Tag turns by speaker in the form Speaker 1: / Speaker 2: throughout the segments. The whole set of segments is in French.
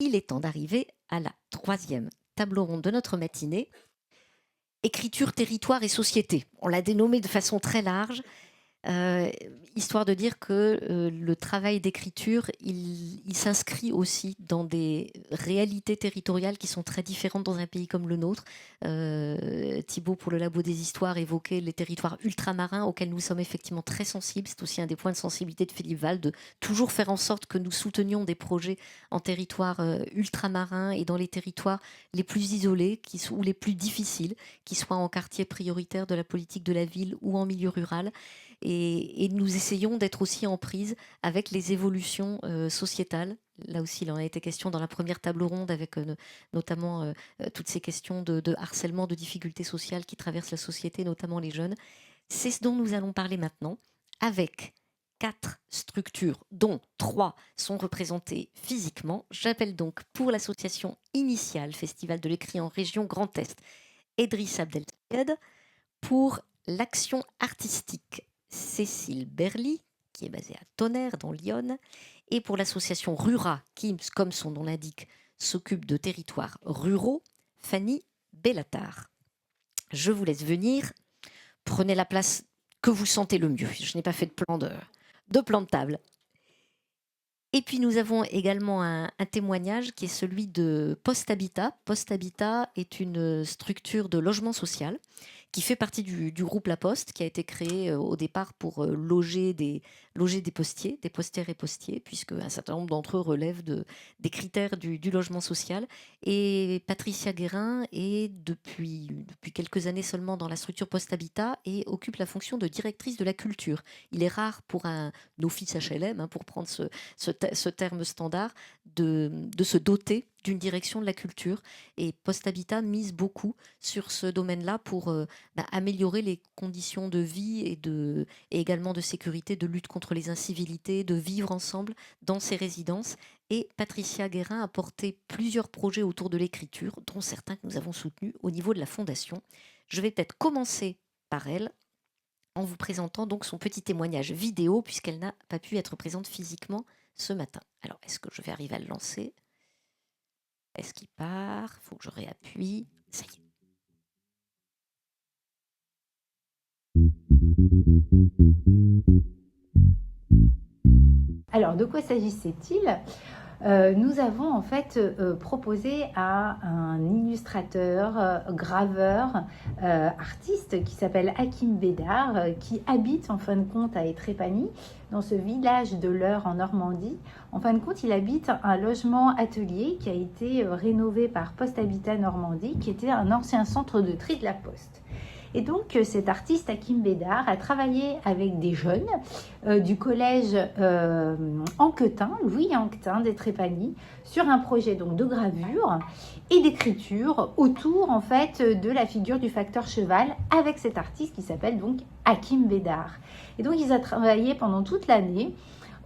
Speaker 1: il est temps d'arriver à la troisième table ronde de notre matinée. Écriture, territoire et société. On l'a dénommée de façon très large, histoire de dire que le travail d'écriture, il s'inscrit aussi dans des réalités territoriales qui sont très différentes dans un pays comme le nôtre. Thibaut, pour le Labo des Histoires, évoquait les territoires ultramarins auxquels nous sommes effectivement très sensibles. C'est aussi un des points de sensibilité de Philippe Val, de toujours faire en sorte que nous soutenions des projets en territoires ultramarins et dans les territoires les plus isolés ou les plus difficiles, qu'ils soient en quartier prioritaire de la politique de la ville ou en milieu rural. Et nous essayons d'être aussi en prise avec les évolutions sociétales. Là aussi, il en a été question dans la première table ronde avec notamment toutes ces questions de harcèlement, de difficultés sociales qui traversent la société, notamment les jeunes. C'est ce dont nous allons parler maintenant, avec 4 structures, dont 3 sont représentées physiquement. J'appelle donc pour l'association initiale Festival de l'écrit en région Grand Est, Edriss Abdel-Sayed, pour l'action artistique, Cécile Berly, qui est basée à Tonnerre, dans l'Yonne, et pour l'association Rura, qui, comme son nom l'indique, s'occupe de territoires ruraux, Fanny Bellatar. Je vous laisse venir. Prenez la place que vous sentez le mieux. Je n'ai pas fait de plan de table. Et puis nous avons également un témoignage qui est celui de Post Habitat. Post Habitat est une structure de logement social qui fait partie du groupe La Poste, qui a été créé au départ pour loger des postiers, des postières et postiers, puisque un certain nombre d'entre eux relèvent des critères du logement social. Et Patricia Guérin est depuis quelques années seulement dans la structure Post Habitat et occupe la fonction de directrice de la culture. Il est rare pour un office HLM, pour prendre ce terme standard, de se doter d'une direction de la culture. Et Post Habitat mise beaucoup sur ce domaine-là pour améliorer les conditions de vie et également de sécurité, de lutte contre les incivilités, de vivre ensemble dans ces résidences. Et Patricia Guérin a porté plusieurs projets autour de l'écriture, dont certains que nous avons soutenus au niveau de la Fondation. Je vais peut-être commencer par elle, en vous présentant donc son petit témoignage vidéo, puisqu'elle n'a pas pu être présente physiquement ce matin. Alors, est-ce que je vais arriver à le lancer ? Est-ce qu'il part ? Il faut que je réappuie. Ça y est.
Speaker 2: Alors, de quoi s'agissait-il ? Nous avons en fait proposé à un illustrateur, graveur, artiste qui s'appelle Hakim Bédard, qui habite en fin de compte à Étrépagny, dans ce village de l'Eure en Normandie. En fin de compte, il habite un logement atelier qui a été rénové par Post Habitat Normandie, qui était un ancien centre de tri de la Poste. Et donc, cet artiste, Hakim Bédard, a travaillé avec des jeunes du collège Anquetin, Louis Anquetin d'Étrépagny, sur un projet donc de gravure et d'écriture autour en fait de la figure du facteur cheval avec cet artiste qui s'appelle donc Hakim Bédard. Et donc, ils ont travaillé pendant toute l'année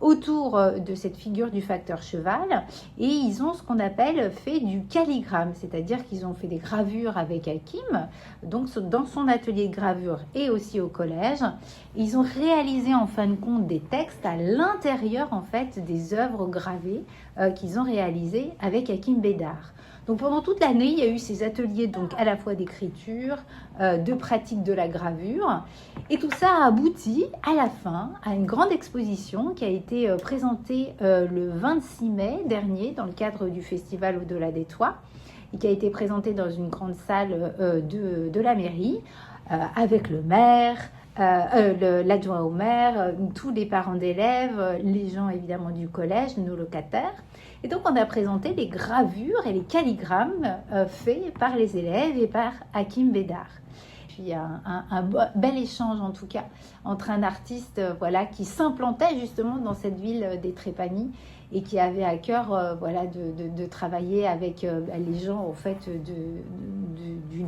Speaker 2: autour de cette figure du facteur cheval et ils ont ce qu'on appelle fait du calligramme, c'est-à-dire qu'ils ont fait des gravures avec Hakim, donc dans son atelier de gravure et aussi au collège. Ils ont réalisé en fin de compte des textes à l'intérieur en fait des œuvres gravées qu'ils ont réalisées avec Hakim Bédard. Donc pendant toute l'année, il y a eu ces ateliers donc à la fois d'écriture, de pratique de la gravure. Et tout ça a abouti à la fin à une grande exposition qui a été présentée le 26 mai dernier dans le cadre du festival Au-delà des toits et qui a été présentée dans une grande salle de la mairie avec le maire, l'adjoint au maire, tous les parents d'élèves, les gens évidemment du collège, nos locataires. Et donc, on a présenté les gravures et les calligrammes faits par les élèves et par Hakim Bédard. Puis, un bel échange, en tout cas, entre un artiste qui s'implantait justement dans cette ville d'Étrépagny et qui avait à cœur de travailler avec les gens en fait,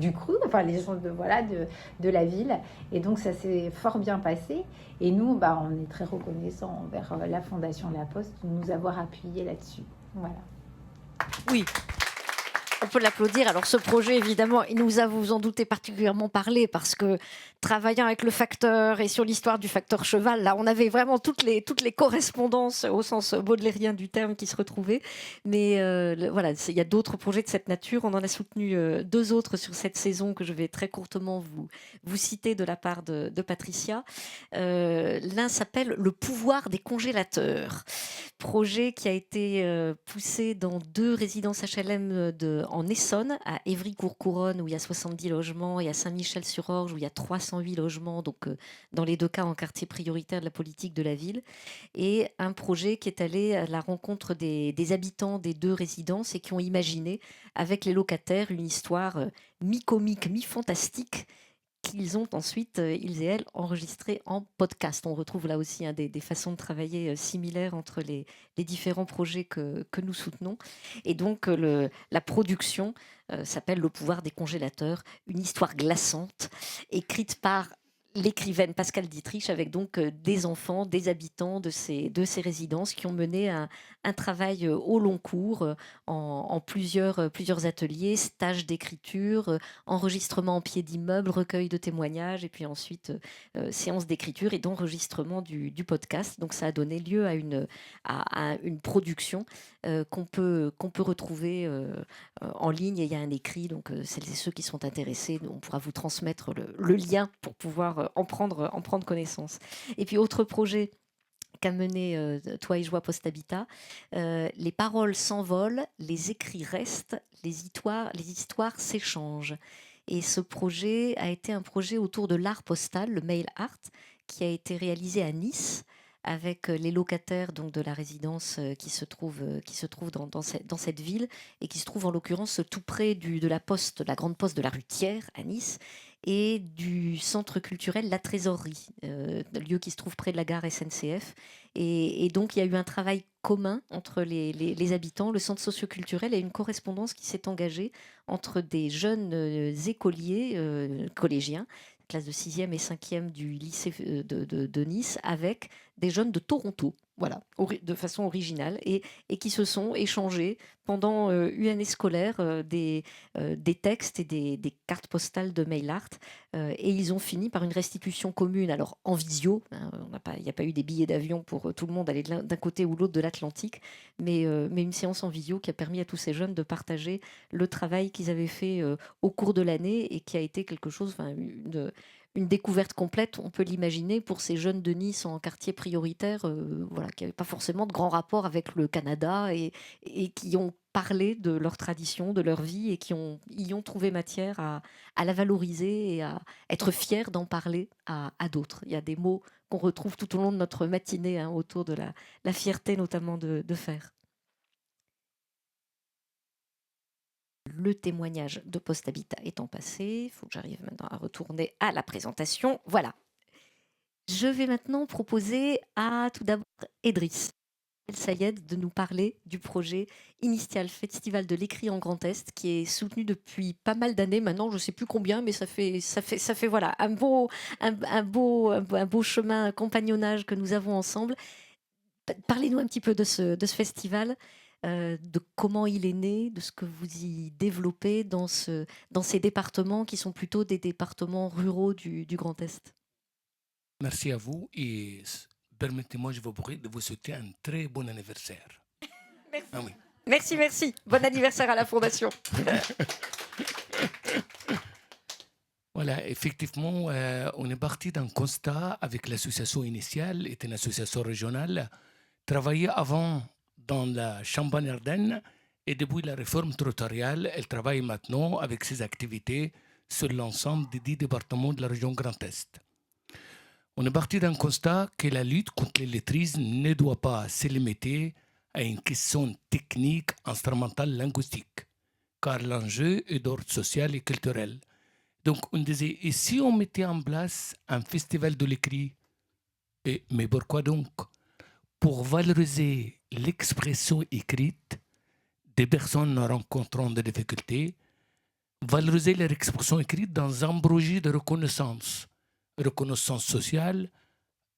Speaker 2: du cru, enfin les gens de la ville. Et donc, ça s'est fort bien passé. Et nous, on est très reconnaissants envers la Fondation La Poste de nous avoir appuyés là-dessus. Voilà.
Speaker 1: Oui, on peut l'applaudir. Alors ce projet, évidemment, il nous a, vous en doutez, particulièrement parlé parce que travaillant avec le facteur et sur l'histoire du facteur cheval, là, on avait vraiment toutes les correspondances au sens baudelairien du terme qui se retrouvaient. Mais voilà, il y a d'autres projets de cette nature. On en a soutenu 2 autres sur cette saison que je vais très courtement vous citer de la part de Patricia. L'un s'appelle Le pouvoir des congélateurs. Projet qui a été poussé dans 2 résidences HLM en Essonne, à Évry-Courcouronnes où il y a 70 logements et à Saint-Michel-sur-Orge où il y a 308 logements, donc dans les 2 cas en quartier prioritaire de la politique de la ville. Et un projet qui est allé à la rencontre des habitants des 2 résidences et qui ont imaginé avec les locataires une histoire mi-comique, mi-fantastique qu'ils ont ensuite, ils et elles, enregistré en podcast. On retrouve là aussi des façons de travailler similaires entre les différents projets que nous soutenons. Et donc, la production s'appelle Le pouvoir des congélateurs, une histoire glaçante, écrite par l'écrivaine Pascale Dietrich, avec donc des enfants, des habitants de ces résidences qui ont mené un travail au long cours, en plusieurs ateliers, stages d'écriture, enregistrement en pied d'immeuble, recueil de témoignages, et puis ensuite séance d'écriture et d'enregistrement du podcast. Donc ça a donné lieu à une production qu'on peut retrouver en ligne, et il y a un écrit, donc celles et ceux qui sont intéressés, on pourra vous transmettre le lien pour pouvoir en prendre connaissance. Et puis autre projet qu'a mené Toi et Joie Post-Habitat, les paroles s'envolent, les écrits restent, les histoires s'échangent. Et ce projet a été un projet autour de l'art postal, le mail art, qui a été réalisé à Nice avec les locataires donc de la résidence qui se trouve dans cette ville, et qui se trouve en l'occurrence tout près de la poste, la grande poste de la rue Thiers à Nice, et du centre culturel La Trésorerie, lieu qui se trouve près de la gare SNCF. Et donc il y a eu un travail commun entre les habitants, le centre socioculturel, et une correspondance qui s'est engagée entre des jeunes écoliers, collégiens, classe de 6e et 5e du lycée de Nice, avec des jeunes de Toronto, voilà, de façon originale, et qui se sont échangés pendant une année scolaire des textes et des cartes postales de mail art, et ils ont fini par une restitution commune, alors en visio, hein, il n'y a pas eu des billets d'avion pour tout le monde aller d'un côté ou l'autre de l'Atlantique, mais une séance en visio qui a permis à tous ces jeunes de partager le travail qu'ils avaient fait au cours de l'année, et qui a été quelque chose, une découverte complète, on peut l'imaginer, pour ces jeunes de Nice en quartier prioritaire, voilà, qui n'avaient pas forcément de grand rapport avec le Canada, et qui ont parlé de leur tradition, de leur vie, et qui y ont trouvé matière à la valoriser et à être fiers d'en parler à d'autres. Il y a des mots qu'on retrouve tout au long de notre matinée, hein, autour de la fierté notamment de faire. Le témoignage de Post-Habitat étant passé, il faut que j'arrive maintenant à retourner à la présentation. Voilà. Je vais maintenant proposer à tout d'abord Edriss El Sayed de nous parler du projet Initial Festival de l'écrit en Grand Est, qui est soutenu depuis pas mal d'années maintenant, je ne sais plus combien, mais ça fait voilà, un beau chemin, un compagnonnage que nous avons ensemble. Parlez-nous un petit peu de ce festival. De comment il est né, de ce que vous y développez dans ces départements qui sont plutôt des départements ruraux du Grand Est.
Speaker 3: Merci à vous, et permettez-moi, je vous prie de vous souhaiter un très bon anniversaire.
Speaker 1: Merci. Ah oui. Merci. Bon anniversaire à la Fondation.
Speaker 3: Voilà, effectivement, on est parti d'un constat avec l'association initiale, est une association régionale, travaillée avant dans la Champagne-Ardenne, et depuis la réforme territoriale, elle travaille maintenant avec ses activités sur l'ensemble des 10 départements de la région Grand Est. On est parti d'un constat que la lutte contre l'illettrisme ne doit pas se limiter à une question technique, instrumentale, linguistique, car l'enjeu est d'ordre social et culturel. Donc on disait, et si on mettait en place un festival de l'écrit, mais pourquoi donc? Pour valoriser l'expression écrite des personnes rencontrant des difficultés, valoriser leur expression écrite dans un projet de reconnaissance sociale,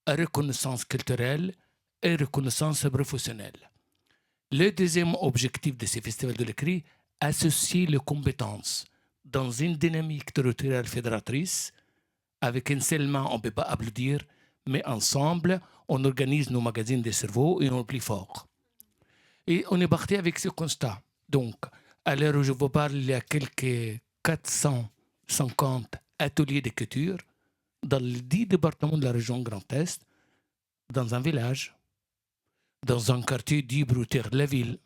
Speaker 3: reconnaissance culturelle et reconnaissance professionnelle. Le deuxième objectif de ces festivals de l'écrit, associer les compétences dans une dynamique territoriale fédératrice Avec une seule main, on ne peut pas applaudir, mais ensemble, on organise nos magazines des cerveaux et on est plus fort. Et on est parti avec ce constat. Donc, à l'heure où je vous parle, il y a quelques 450 ateliers d'écriture dans les 10 départements de la région Grand Est, dans un village, dans un quartier dit brutaire de la ville,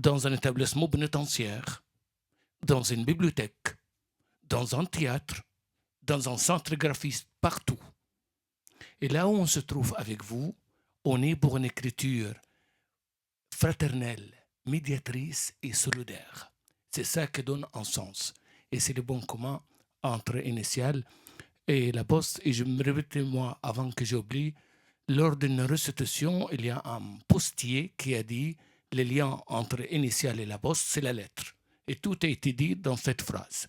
Speaker 3: dans un établissement pénitentiaire, dans une bibliothèque, dans un théâtre, dans un centre graphiste, partout. Et là où on se trouve avec vous, on est pour une écriture fraternelle, médiatrice et solidaire. C'est ça qui donne un sens. Et c'est le bon commun entre Initial et la Poste. Et je me répète, moi, avant que j'oublie, lors d'une restitution, il y a un postier qui a dit le lien entre Initial et la Poste, c'est la lettre. Et tout a été dit dans cette phrase.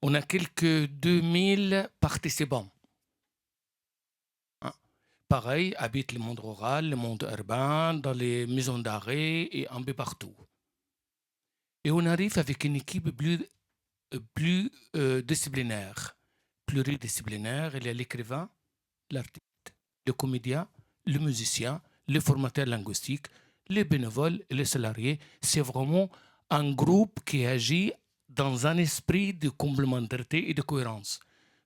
Speaker 3: On a quelques 2000 participants. Pareil, habitent le monde rural, le monde urbain, dans les maisons d'arrêt et un peu partout. Et on arrive avec une équipe disciplinaire, pluridisciplinaire. Il y a l'écrivain, l'artiste, le comédien, le musicien, le formateur linguistique, les bénévoles et les salariés. C'est vraiment un groupe qui agit dans un esprit de complémentarité et de cohérence.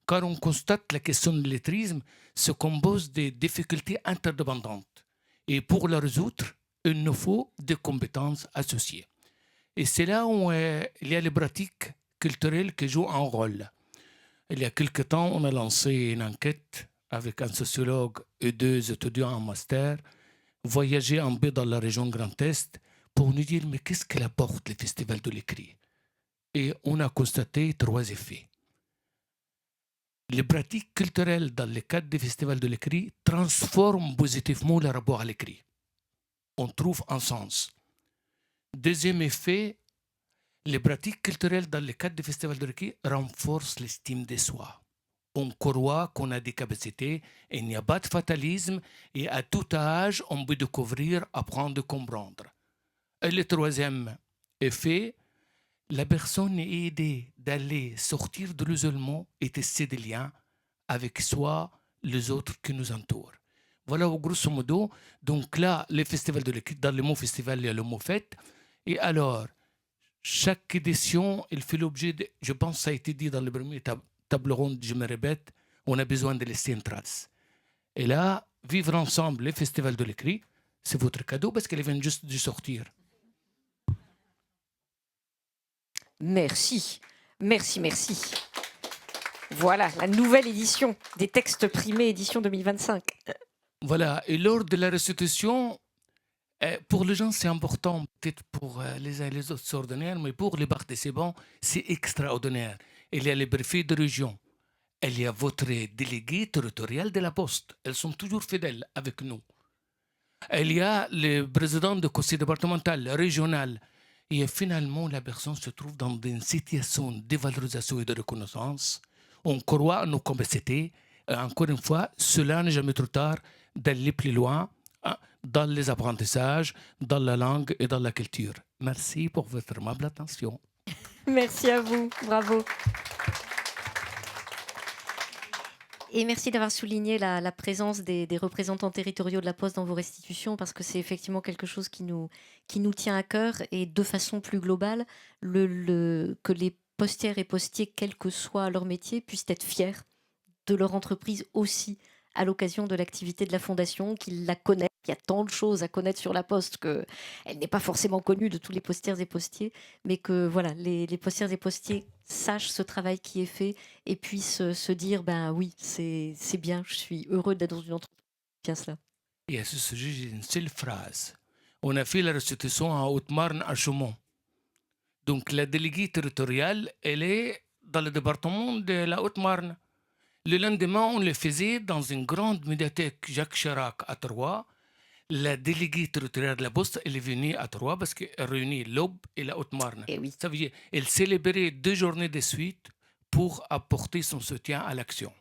Speaker 3: Car on constate que la question de l'illettrisme se compose de difficultés interdépendantes. Et pour la résoudre, il nous faut des compétences associées. Et c'est là où il y a les pratiques culturelles qui jouent un rôle. Il y a quelque temps, on a lancé une enquête avec un sociologue et 2 étudiants en master, voyager un peu dans la région Grand Est pour nous dire mais qu'est-ce qu'elle apporte le Festival de l'écrit. Et on a constaté 3 effets. Les pratiques culturelles dans le cadre du Festival de l'écrit transforment positivement le rapport à l'écrit. On trouve un sens. Deuxième effet, les pratiques culturelles dans le cadre du Festival de l'écrit renforcent l'estime de soi. On croit qu'on a des capacités, et il n'y a pas de fatalisme et à tout âge, on peut découvrir, apprendre, comprendre. Et le troisième effet, la personne est aidée d'aller sortir de l'isolement et tisser des liens avec soi, les autres qui nous entourent. Voilà, grosso modo. Donc là, les festivals de l'écrit, dans le mot festival, il y a le mot fête. Et alors, chaque édition, il fait l'objet de, je pense que ça a été dit dans le premier table ronde, je me répète, on a besoin de laisser une trace. Et là, vivre ensemble les festivals de l'écrit, c'est votre cadeau parce qu'elle vient juste de sortir.
Speaker 1: Merci, merci, merci. Voilà, la nouvelle édition des textes primés, édition 2025.
Speaker 3: Voilà, et lors de la restitution, pour les gens, c'est important, peut-être pour les uns et les autres, c'est ordinaire, mais pour les participants, c'est extraordinaire. Il y a les préfets de région, il y a votre délégué territorial de la Poste, elles sont toujours fidèles avec nous. Il y a le président du conseil départemental, régional, et finalement, la personne se trouve dans une situation de valorisation et de reconnaissance. On croit à nos capacités. Et encore une fois, cela n'est jamais trop tard d'aller plus loin dans les apprentissages, dans la langue et dans la culture. Merci pour votre aimable attention.
Speaker 1: Merci à vous, bravo. Et merci d'avoir souligné la présence des représentants territoriaux de la Poste dans vos restitutions, parce que c'est effectivement quelque chose qui nous tient à cœur, et de façon plus globale, que les postières et postiers, quel que soit leur métier, puissent être fiers de leur entreprise aussi, à l'occasion de l'activité de la Fondation, qu'ils la connaissent. Il y a tant de choses à connaître sur la Poste qu'elle n'est pas forcément connue de tous les postières et postiers, mais que voilà, les postières et postiers sachent ce travail qui est fait et puissent se dire, ben oui, c'est bien, je suis heureux d'être dans une entreprise qui a cela.
Speaker 3: Et à ce sujet, j'ai une seule phrase. On a fait la restitution en Haute-Marne, à Chaumont. Donc la déléguée territoriale, elle est dans le département de la Haute-Marne. Le lendemain, on le faisait dans une grande médiathèque Jacques Chirac à Troyes. La déléguée territoriale de la Poste, elle est venue à Troyes parce qu'elle réunit l'Aube et la Haute-Marne.
Speaker 1: Et oui.
Speaker 3: Ça veut dire qu'elle célébrait 2 journées de suite pour apporter son soutien à l'action.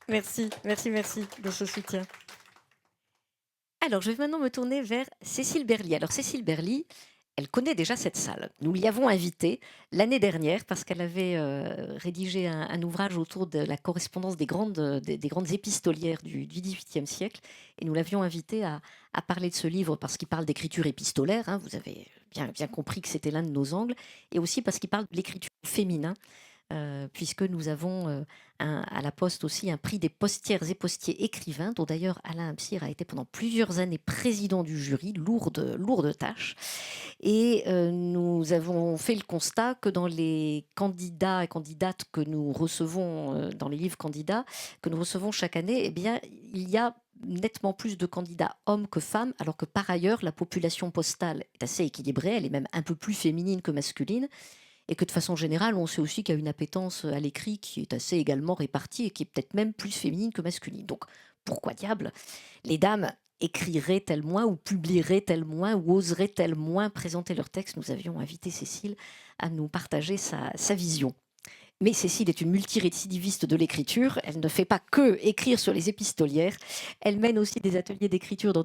Speaker 1: Merci, merci, merci de ce soutien. Alors, je vais maintenant me tourner vers Cécile Berly. Alors, Cécile Berly, elle connaît déjà cette salle. Nous l'y avons invitée l'année dernière parce qu'elle avait rédigé un ouvrage autour de la correspondance des grandes épistolières du XVIIIe siècle. Et nous l'avions invitée à parler de ce livre parce qu'il parle d'écriture épistolaire. Hein, vous avez bien compris que c'était l'un de nos angles. Et aussi parce qu'il parle de l'écriture féminin. Puisque nous avons à la Poste aussi un prix des postières et postiers écrivains, dont d'ailleurs Alain Absire a été pendant plusieurs années président du jury, lourde tâche. Et nous avons fait le constat que dans les candidats et candidates que nous recevons, dans les livres candidats que nous recevons chaque année, eh bien, il y a nettement plus de candidats hommes que femmes, alors que par ailleurs, la population postale est assez équilibrée, elle est même un peu plus féminine que masculine. Et que de façon générale, on sait aussi qu'il y a une appétence à l'écrit qui est assez également répartie et qui est peut-être même plus féminine que masculine. Donc, pourquoi diable les dames écriraient-elles moins ou publieraient-elles moins ou oseraient-elles moins présenter leurs textes? Nous avions invité Cécile à nous partager sa vision. Mais Cécile est une multirécidiviste de l'écriture. Elle ne fait pas que écrire sur les épistolières. Elle mène aussi des ateliers d'écriture dans